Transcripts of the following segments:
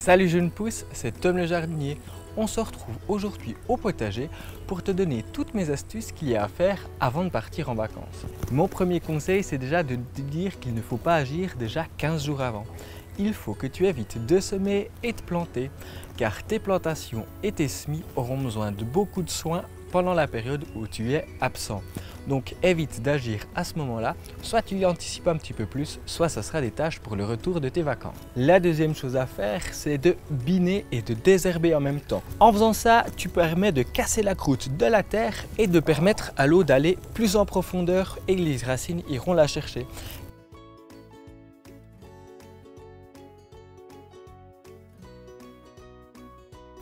Salut jeune pousse, c'est Tom le jardinier. On se retrouve aujourd'hui au potager pour te donner toutes mes astuces qu'il y a à faire avant de partir en vacances. Mon premier conseil, c'est déjà de te dire qu'il ne faut pas agir déjà 15 jours avant. Il faut que tu évites de semer et de planter, car tes plantations et tes semis auront besoin de beaucoup de soins pendant la période où tu es absent. Donc évite d'agir à ce moment-là, soit tu y anticipes un petit peu plus, soit ça sera des tâches pour le retour de tes vacances. La deuxième chose à faire, c'est de biner et de désherber en même temps. En faisant ça, tu permets de casser la croûte de la terre et de permettre à l'eau d'aller plus en profondeur et les racines iront la chercher.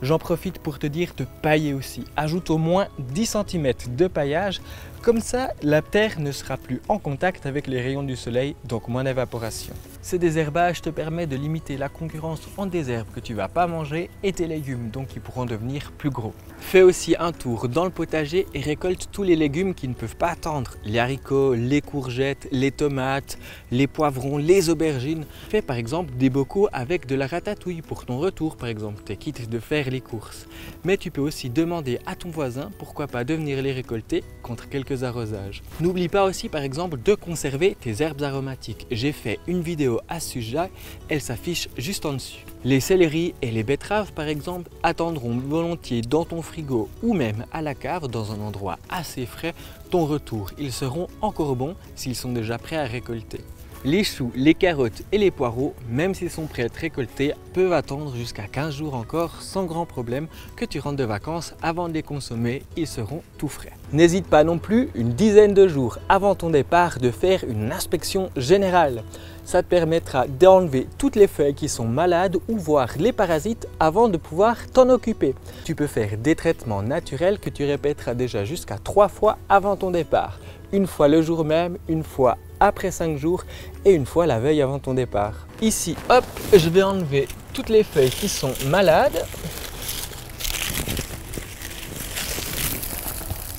J'en profite pour te dire de pailler aussi. Ajoute au moins 10 cm de paillage, comme ça la terre ne sera plus en contact avec les rayons du soleil, donc moins d'évaporation. Ce désherbage te permet de limiter la concurrence entre des herbes que tu ne vas pas manger et tes légumes, donc ils pourront devenir plus gros. Fais aussi un tour dans le potager et récolte tous les légumes qui ne peuvent pas attendre. Les haricots, les courgettes, les tomates, les poivrons, les aubergines. Fais par exemple des bocaux avec de la ratatouille pour ton retour par exemple, t'es quitte de faire les courses. Mais tu peux aussi demander à ton voisin, pourquoi pas de venir les récolter contre quelques arrosages. N'oublie pas aussi par exemple de conserver tes herbes aromatiques. J'ai fait une vidéo à ce sujet, elle s'affiche juste en dessus. Les céleris et les betteraves par exemple attendront volontiers dans ton frigo ou même à la cave dans un endroit assez frais ton retour. Ils seront encore bons s'ils sont déjà prêts à récolter. Les choux, les carottes et les poireaux, même s'ils sont prêts à être récoltés, peuvent attendre jusqu'à 15 jours encore sans grand problème que tu rentres de vacances avant de les consommer, ils seront tout frais. N'hésite pas non plus une dizaine de jours avant ton départ de faire une inspection générale. Ça te permettra d'enlever toutes les feuilles qui sont malades ou voir les parasites avant de pouvoir t'en occuper. Tu peux faire des traitements naturels que tu répéteras déjà jusqu'à 3 fois avant ton départ. Une fois le jour même, une fois après 5 jours et une fois la veille avant ton départ. Ici, hop, je vais enlever toutes les feuilles qui sont malades.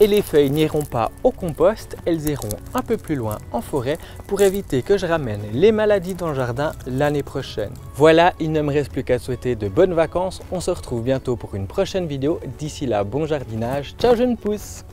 Et les feuilles n'iront pas au compost, elles iront un peu plus loin en forêt pour éviter que je ramène les maladies dans le jardin l'année prochaine. Voilà, il ne me reste plus qu'à te souhaiter de bonnes vacances. On se retrouve bientôt pour une prochaine vidéo. D'ici là, bon jardinage. Ciao jeune pousse!